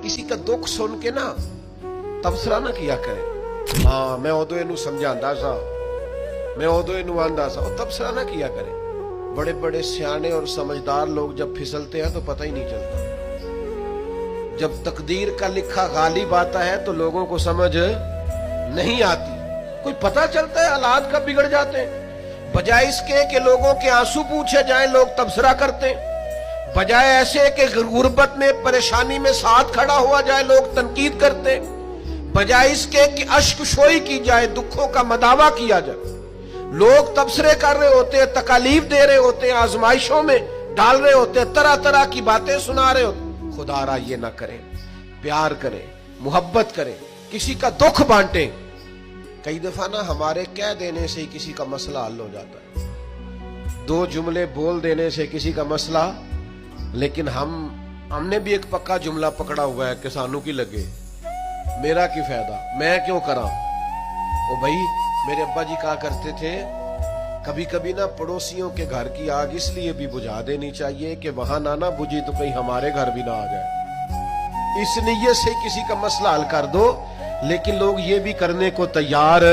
किसी का दुख सुन के ना तबसरा ना किया करे। हाँ मैं उदो इनू समझांदा सा, मैं उदो इनू आंदा सा, और तबसरा ना किया करे। बड़े बड़े सियाने और समझदार लोग जब फिसलते हैं तो पता ही नहीं चलता। जब तकदीर का लिखा गालिब आता है तो लोगों को समझ नहीं आती। कोई पता चलता है हालात कब बिगड़ जाते हैं। बजाय इसके कि लोगों के आंसू पूछे जाएं, लोग तबसरा करते हैं। बजाय ऐसे कि गुर्बत में परेशानी में साथ खड़ा हुआ जाए, लोग तनकीद करते हैं। बजाय इसके कि अश्क शोई की जाए, दुखों का मदावा किया जाए, लोग तबसरे कर रहे होते हैं, तकालीफ दे रहे होते हैं, आजमाइशों में डाल रहे होते हैं, तरह तरह की बातें सुना रहे होते। खुदारा ये ना करें, प्यार करें, मोहब्बत करें, किसी का दुख बांटें। कई दफा ना हमारे कह देने से ही किसी का मसला हल हो जाता है, दो जुमले बोल देने से किसी का मसला। लेकिन हमने भी एक पक्का जुमला पकड़ा हुआ है कि सानू की लगे, मेरा की फायदा, मैं क्यों करा। ओ भाई, मेरे अब्बा जी कहा करते थे, कभी कभी ना पड़ोसियों के घर की आग इसलिए भी बुझा देनी चाहिए कि वहां ना बुझी तो कहीं हमारे घर भी ना आ जाए। इस नीयत से किसी का मसला हल कर दो। लेकिन लोग ये भी करने को तैयार